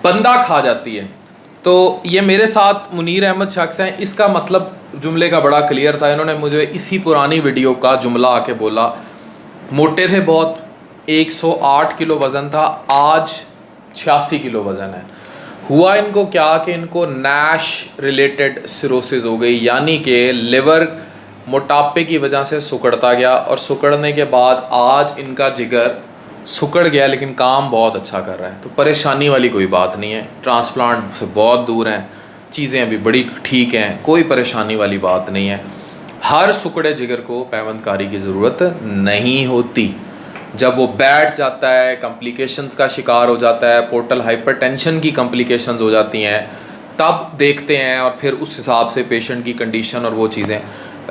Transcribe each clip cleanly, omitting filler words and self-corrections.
बंदा खा जाती है। तो ये मेरे साथ मुनीर अहमद शख्स हैं, इसका मतलब जुमले का बड़ा क्लियर था। इन्होंने मुझे इसी पुरानी वीडियो का जुमला आके बोला, मोटे थे बहुत, 108 किलो वज़न था, आज 86 किलो वज़न है। हुआ इनको क्या कि इनको नैश रिलेटेड सिरोसिस हो गई, यानी कि लिवर मोटापे की वजह से सुकड़ता गया, और सुकड़ने के बाद आज इनका जिगर सुकड़ गया लेकिन काम बहुत अच्छा कर रहा है। तो परेशानी वाली कोई बात नहीं है, ट्रांसप्लांट से बहुत दूर हैं, चीज़ें अभी बड़ी ठीक हैं, कोई परेशानी वाली बात नहीं है। हर सुकड़े जिगर को पैवंदकारी की ज़रूरत नहीं होती। जब वो बैठ जाता है, कॉम्प्लिकेशंस का शिकार हो जाता है, पोर्टल हाइपरटेंशन की कॉम्प्लिकेशंस हो जाती हैं, तब देखते हैं और फिर उस हिसाब से पेशेंट की कंडीशन और वो चीज़ें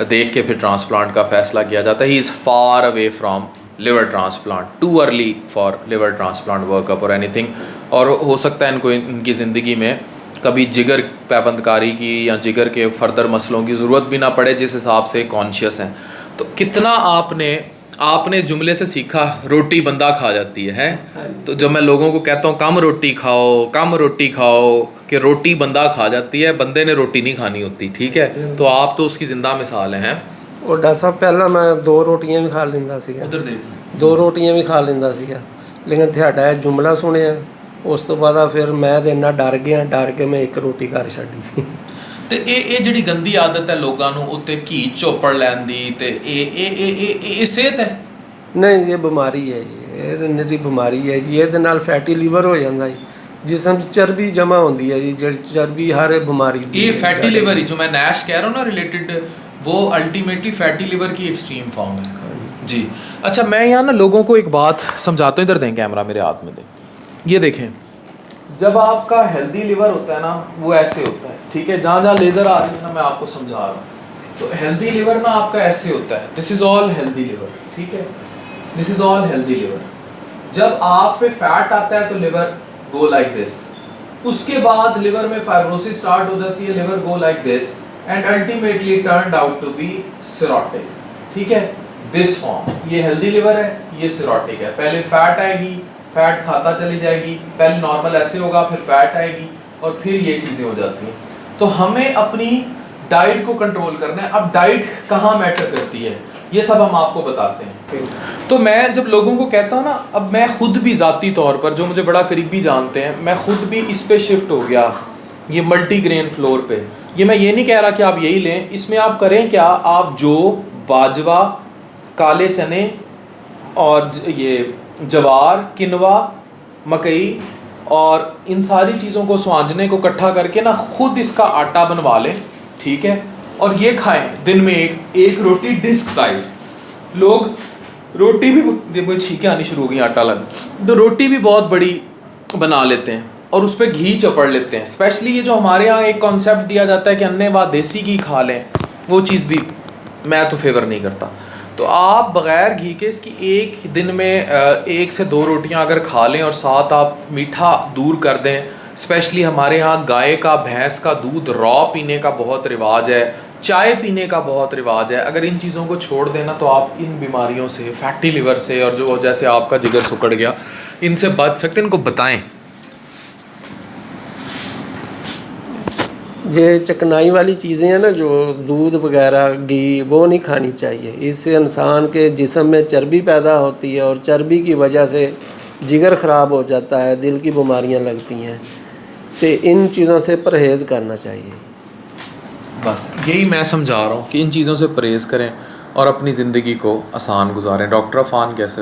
देख के फिर ट्रांसप्लांट का फ़ैसला किया जाता है। He is far away from liver transplant, too early for liver transplant workup और एनीथिंग। और हो सकता है इनको इनकी ज़िंदगी में कभी जिगर पैबंदकारी की या जिगर के फर्दर मसलों की ज़रूरत भी ना पड़े, जिस हिसाब से कॉन्शियस हैं। तो कितना आपने जुमले से सीखा, रोटी बंदा खा जाती है? तो जब मैं लोगों को कहता हूँ कम रोटी खाओ, कि रोटी बंदा खा जाती है, बंदे ने रोटी नहीं खानी होती, ठीक है? तो आप तो उसकी ज़िंदा मिसाल हैं। और डॉक्टर साहब पहला मैं 2 रोटियां भी खा लेंदा सीगा, उधर देख 2 रोटियां भी खा लेंदा सीगा, लेकिन ਤੁਹਾਡਾ जुमला सुनिया उस तो बाद फिर मैं तो इन्ना डर के मैं 1 रोटी घर छड्डी। ਤੇ ਇਹ ਜਿਹੜੀ ਗੰਦੀ ਆਦਤ ਹੈ ਲੋਕਾਂ ਨੂੰ ਉੱਤੇ ਘੀ ਚੋਪੜ ਲੈਣ ਦੀ, ਤੇ ਇਹ ਸਿਹਤ ਹੈ? नहीं ये बीमारी है जी, ये निजी बीमारी है जी। ये नाल फैटी लीवर हो जाता है, जिसम चर्बी जमा होती है जी, चर्बी हर बीमारी ये फैटी लिवर ही जो मैं नैश कह रहा हूँ ना रिलेटेड, वो अल्टीमेटली फैटी लिवर की एक्सट्रीम फॉर्म है जी। अच्छा, मैं यहाँ ना लोगों को एक बात समझाता हूँ, इधर दें कैमरा मेरे हाथ में दें, ये देखें, जब आपका हेल्दी लिवर होता है ना वो ऐसे होता है, ठीक है? जहाँ जहाँ लेज़र आ रही है ना मैं आपको समझा रहा हूँ, तो हेल्दी लिवर ना आपका ऐसे होता है, this is all healthy liver, ठीक है? This is all healthy liver. जब आप पे फैट आता है तो लिवर गो लाइक दिस, उसके बाद लिवर में फाइब्रोसिस स्टार्ट हो जाती है, liver go like this and ultimately turned out to be cirrhotic, ठीक है? दिस फॉर्म, ये हेल्दी लिवर है, ये सिरोटिक है। पहले फैट आएगी, फैट खाता चली जाएगी, पहले नॉर्मल ऐसे होगा, फिर फैट आएगी और फिर ये चीज़ें हो जाती हैं। तो हमें अपनी डाइट को कंट्रोल करना है। अब डाइट कहाँ मैटर करती है, ये सब हम आपको बताते हैं। तो मैं जब लोगों को कहता हूँ ना, अब मैं खुद भी ज़ाती तौर पर, जो मुझे बड़ा करीबी जानते हैं, मैं खुद भी इस पे शिफ्ट हो गया, ये मल्टीग्रेन फ्लोर पे। ये मैं ये नहीं कह रहा कि आप यही लें, इसमें आप करें क्या, आप जौ, बाजवा, काले चने और ये जवार, किनवा, मकई और इन सारी चीज़ों को स्वांजने को इकट्ठा करके ना खुद इसका आटा बनवा लें, ठीक है? और ये खाएं दिन में एक रोटी डिस्क साइज। लोग रोटी भी, मुझे छींकें आनी शुरू हो गई आटा लग, तो रोटी भी बहुत बड़ी बना लेते हैं और उस पर घी चपड़ लेते हैं। स्पेशली ये जो हमारे यहाँ एक कॉन्सेप्ट दिया जाता है कि अन्य बात देसी घी खा लें, वो चीज़ भी मैं तो फेवर नहीं करता। तो आप बग़ैर घी के इसकी एक दिन में 1 से 2 रोटियां अगर खा लें और साथ आप मीठा दूर कर दें। स्पेशली हमारे यहाँ गाय का, भैंस का दूध रॉ पीने का बहुत रिवाज है, चाय पीने का बहुत रिवाज है। अगर इन चीज़ों को छोड़ देना तो आप इन बीमारियों से, फैटी लिवर से और जो जैसे आपका जिगर सुकड़ गया, इनसे बच सकते हैं। इनको बताएं। ये चिकनाई वाली चीज़ें हैं ना, जो दूध वगैरह, घी, वो नहीं खानी चाहिए। इससे इंसान के जिस्म में चर्बी पैदा होती है और चर्बी की वजह से जिगर ख़राब हो जाता है, दिल की बीमारियां लगती हैं। तो इन चीज़ों से परहेज़ करना चाहिए। बस यही मैं समझा रहा हूँ कि इन चीज़ों से परहेज़ करें और अपनी ज़िंदगी को आसान गुजारें। डॉक्टर अफान कैसे